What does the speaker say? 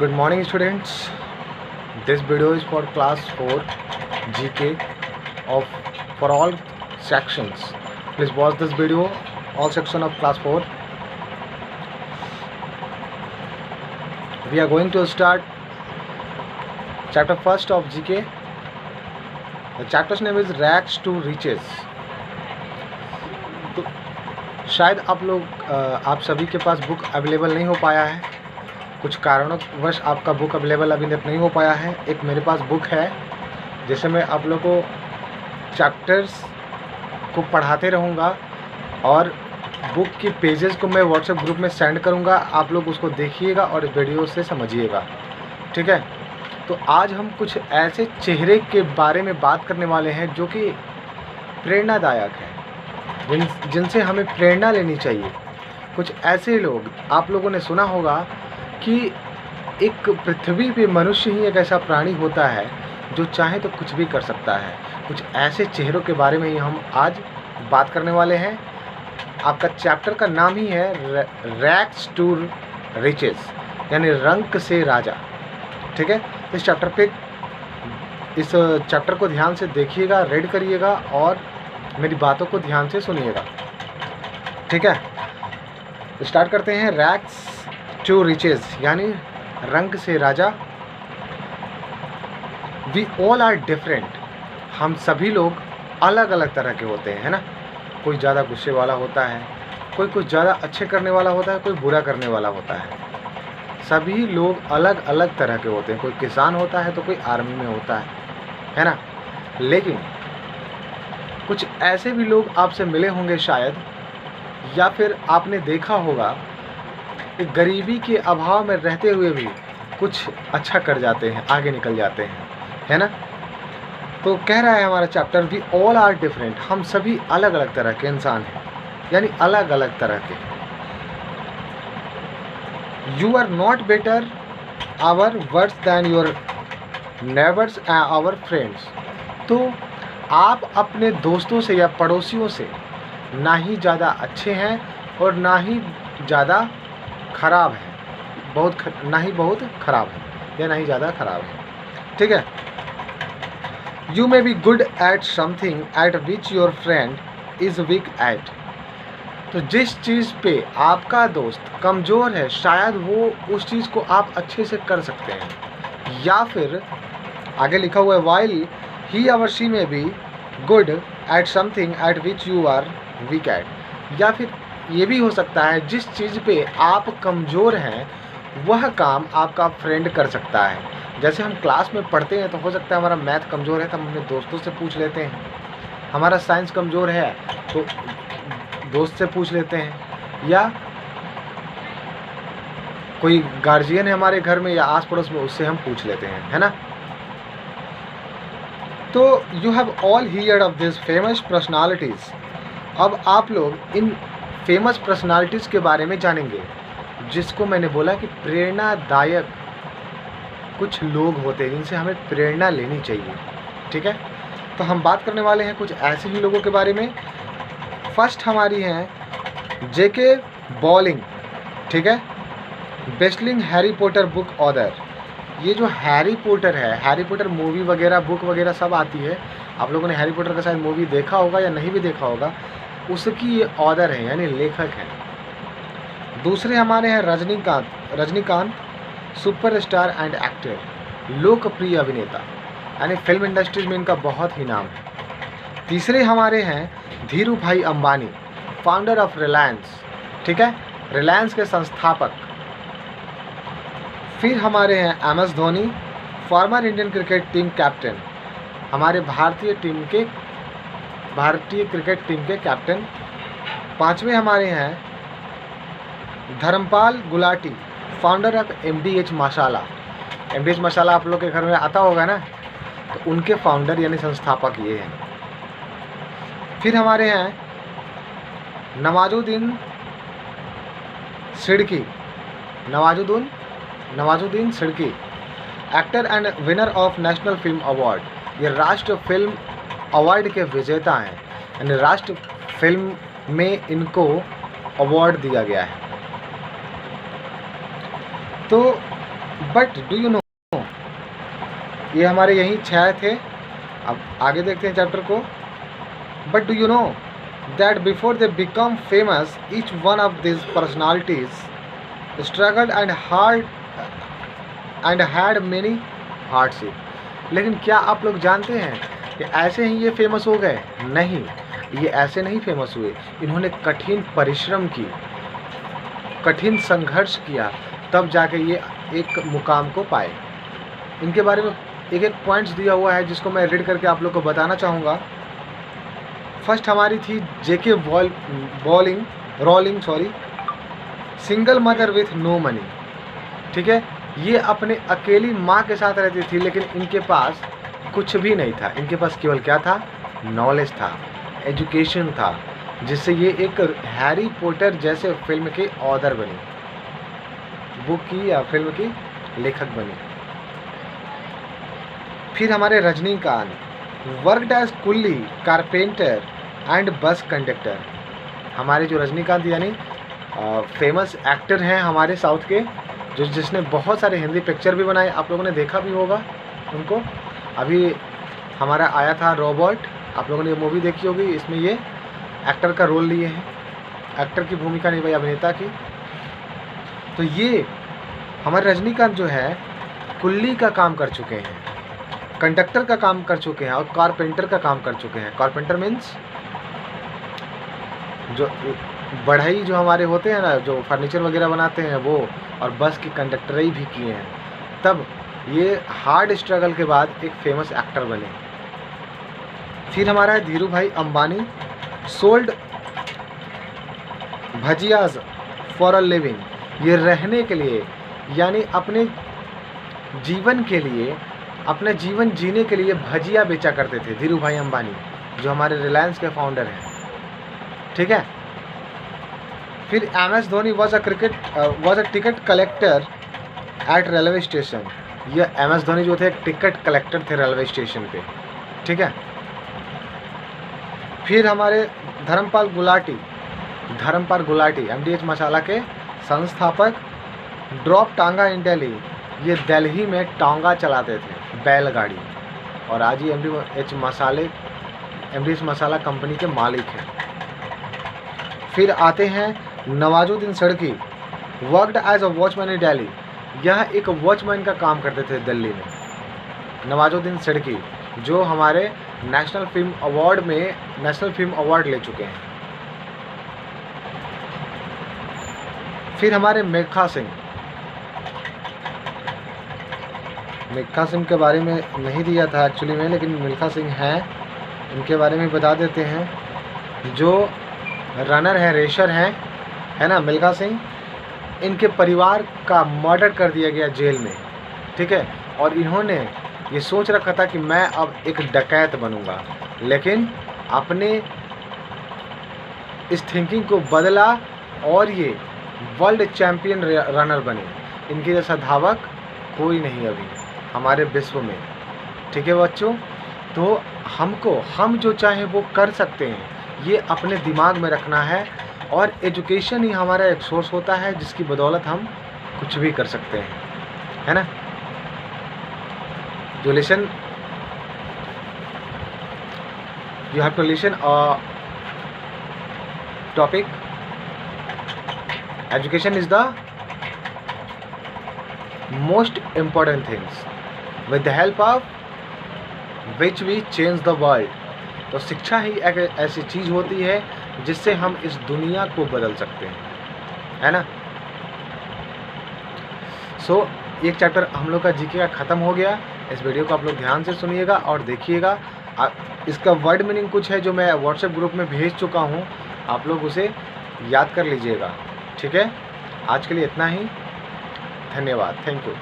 Good morning students. This video is for class 4 GK of for all sections. Please watch this video, all section of class 4. We are going to start chapter first of GK. The chapter's name is Rags to Riches. तो शायद आप सभी के पास book available नहीं हो पाया है, कुछ कारणोंवश आपका बुक अवेलेबल अभी तक नहीं हो पाया है। एक मेरे पास बुक है जिसे मैं आप लोगों को चैप्टर्स को पढ़ाते रहूँगा और बुक की पेजेस को मैं व्हाट्सएप ग्रुप में सेंड करूँगा। आप लोग उसको देखिएगा और वीडियो से समझिएगा, ठीक है। तो आज हम कुछ ऐसे चेहरे के बारे में बात करने वाले हैं जो कि प्रेरणादायक है, जिनसे हमें प्रेरणा लेनी चाहिए। कुछ ऐसे लोग, आप लोगों ने सुना होगा कि एक पृथ्वी पे मनुष्य ही एक ऐसा प्राणी होता है जो चाहे तो कुछ भी कर सकता है। कुछ ऐसे चेहरों के बारे में ही हम आज बात करने वाले हैं। आपका चैप्टर का नाम ही है रैग्स टू रिचेस, यानी रंक से राजा, ठीक है। इस चैप्टर को ध्यान से देखिएगा, रीड करिएगा और मेरी बातों को ध्यान से सुनिएगा, ठीक है। स्टार्ट करते हैं। रैग्स टू रिचेस यानी रंक से राजा। वी ऑल आर डिफरेंट, हम सभी लोग अलग अलग तरह के होते हैं, है ना। कोई ज़्यादा गुस्से वाला होता है, कोई कुछ ज़्यादा अच्छे करने वाला होता है, कोई बुरा करने वाला होता है। सभी लोग अलग अलग तरह के होते हैं। कोई किसान होता है तो कोई आर्मी में होता है ना। लेकिन कुछ ऐसे भी लोग आपसे मिले होंगे शायद, या फिर आपने देखा होगा कि गरीबी के अभाव में रहते हुए भी कुछ अच्छा कर जाते हैं, आगे निकल जाते हैं, है ना। तो कह रहा है हमारा chapter, we all are different, हम सभी अलग अलग तरह के इंसान हैं, यानी अलग अलग तरह के। You are not better our words than your neighbours and our friends. तो आप अपने दोस्तों से या पड़ोसियों से ना ही ज़्यादा अच्छे हैं और ना ही ज़्यादा ख़राब है, ना ही बहुत ख़राब है या ना ही ज़्यादा ख़राब है, ठीक है। You may be good at something at which your friend is weak at. तो जिस चीज़ पे आपका दोस्त कमज़ोर है, शायद वो उस चीज़ को आप अच्छे से कर सकते हैं। या फिर आगे लिखा हुआ है, वाइल ही और she may be good at something at which you are weak at. या फिर ये भी हो सकता है जिस चीज़ पे आप कमज़ोर हैं वह काम आपका फ्रेंड कर सकता है। जैसे हम क्लास में पढ़ते हैं तो हो सकता है हमारा मैथ कमज़ोर है तो हम अपने दोस्तों से पूछ लेते हैं, हमारा साइंस कमज़ोर है तो दोस्त से पूछ लेते हैं, या कोई गार्जियन है हमारे घर में या आस पड़ोस में, उससे हम पूछ लेते हैं, है ना। तो you have all heard of this famous personalities. अब आप लोग इन फेमस पर्सनालिटीज़ के बारे में जानेंगे, जिसको मैंने बोला कि प्रेरणादायक कुछ लोग होते हैं जिनसे हमें प्रेरणा लेनी चाहिए, ठीक है। तो हम बात करने वाले हैं कुछ ऐसे ही लोगों के बारे में। फर्स्ट हमारी हैं जेके बॉलिंग, ठीक है, बेस्टलिंग हैरी पॉटर बुक ऑथर। ये जो हैरी पॉटर है, हैरी पॉटर मूवी वगैरह बुक वगैरह सब आती है। आप लोगों ने हैरी पॉटर का शायद मूवी देखा होगा या नहीं भी देखा होगा, उसकी ये ऑथर है यानी लेखक हैं। दूसरे हमारे हैं रजनीकांत सुपरस्टार एंड एक्टर, लोकप्रिय अभिनेता, यानी फिल्म इंडस्ट्रीज में इनका बहुत ही नाम है। तीसरे हमारे हैं धीरू भाई अंबानी, फाउंडर ऑफ रिलायंस, ठीक है, रिलायंस के संस्थापक। फिर हमारे हैं MS Dhoni, former Indian cricket team captain, हमारे भारतीय क्रिकेट टीम के कैप्टन। पांचवें हमारे हैं Dharampal Gulati, founder of MDH masala. MDH masala आप लोग के घर में आता होगा ना, तो उनके फाउंडर यानी संस्थापक ये हैं। फिर हमारे हैं Nawazuddin Siddiqui, actor and winner of national film award. ये राष्ट्रीय फिल्म अवार्ड के विजेता हैं, यानी राष्ट्रीय फिल्म में इनको अवार्ड दिया गया है। तो बट डू यू नो, ये हमारे यहीं 6 थे। अब आगे देखते हैं चैप्टर को। But do you know that before they become famous each one of this personalities struggle and had many hardship. लेकिन क्या आप लोग जानते हैं कि ऐसे ही ये फेमस हो गए? नहीं, ये ऐसे नहीं फेमस हुए। इन्होंने कठिन परिश्रम की, कठिन संघर्ष किया, तब जाके ये एक मुकाम को पाए। इनके बारे में एक एक पॉइंट्स दिया हुआ है जिसको मैं रीड करके आप लोग को बताना चाहूँगा। फर्स्ट हमारी थी JK Rowling, single mother with no money. ठीक है, ये अपने अकेली माँ के साथ रहती थी, लेकिन इनके पास कुछ भी नहीं था। इनके पास केवल क्या था? नॉलेज था, एजुकेशन था, जिससे ये एक हैरी पॉटर जैसे फिल्म के ऑथर बनी, बुक की या फिल्म की लेखक बनी। फिर हमारे रजनीकांत वर्कड एज कुल्ली, कारपेंटर एंड बस कंडक्टर। हमारे जो रजनीकांत यानी फेमस एक्टर हैं हमारे साउथ के, जिसने बहुत सारे हिंदी पिक्चर भी बनाए, आप लोगों ने देखा भी होगा उनको। अभी हमारा आया था रोबोट, आप लोगों ने ये मूवी देखी होगी, इसमें ये एक्टर का रोल लिए हैं, एक्टर की भूमिका निभाई, अभिनेता की। तो ये हमारे रजनीकांत जो है कुल्ली का काम कर चुके हैं, कंडक्टर का काम कर चुके हैं और कारपेंटर का काम कर चुके हैं। कारपेंटर मीन्स जो बढ़ई जो हमारे होते हैं ना, जो फर्नीचर वगैरह बनाते हैं वो, और बस की कंडक्टरी भी किए हैं। तब ये हार्ड स्ट्रगल के बाद एक फेमस एक्टर बने। फिर हमारा है Dhiru bhai Ambani, sold bhajias for a living. ये रहने के लिए यानी अपने जीवन के लिए, अपना जीवन जीने के लिए भजिया बेचा करते थे धीरू भाई अंबानी, जो हमारे रिलायंस के फाउंडर हैं। ठीक है। फिर M S Dhoni was a ticket collector at railway station. ये एम एस धोनी जो थे एक टिकट कलेक्टर थे रेलवे स्टेशन पे। ठीक है। फिर हमारे धर्मपाल गुलाटी MDH मसाला के संस्थापक, ड्रॉप टांगा इन दिल्ली। ये दिल्ली में टांगा चलाते थे, बैलगाड़ी, और आज ही MDH मसाला कंपनी के मालिक हैं। फिर आते हैं Nawazuddin Siddiqui, worked as a watchman in Delhi. यह एक वॉचमैन का काम करते थे दिल्ली में। नवाजुद्दीन सिद्दीकी जो हमारे नेशनल फिल्म अवार्ड ले चुके हैं। फिर हमारे मिल्खा सिंह के बारे में नहीं दिया था एक्चुअली में, लेकिन मिल्खा सिंह हैं, इनके बारे में बता देते हैं। जो रनर है, रेसर हैं, है ना, मिल्खा सिंह। इनके परिवार का मर्डर कर दिया गया जेल में। ठीक है। और इन्होंने ये सोच रखा था कि मैं अब एक डकैत बनूंगा, लेकिन अपने इस थिंकिंग को बदला और ये वर्ल्ड चैम्पियन रनर बने। इनके जैसा धावक कोई नहीं अभी हमारे विश्व में। ठीक है बच्चों, तो हम जो चाहें वो कर सकते हैं, ये अपने दिमाग में रखना है। और एजुकेशन ही हमारा एक सोर्स होता है जिसकी बदौलत हम कुछ भी कर सकते हैं, है ना। जो listen, you have to listen a topic. Education is the most important things with the help of which we change the world. तो शिक्षा ही एक ऐसी चीज़ होती है जिससे हम इस दुनिया को बदल सकते हैं, है ना। सो एक चैप्टर हम लोग का जीके का ख़त्म हो गया। इस वीडियो को आप लोग ध्यान से सुनिएगा और देखिएगा। इसका वर्ड मीनिंग कुछ है जो मैं व्हाट्सएप ग्रुप में भेज चुका हूँ, आप लोग उसे याद कर लीजिएगा। ठीक है। आज के लिए इतना ही, धन्यवाद, थैंक यू।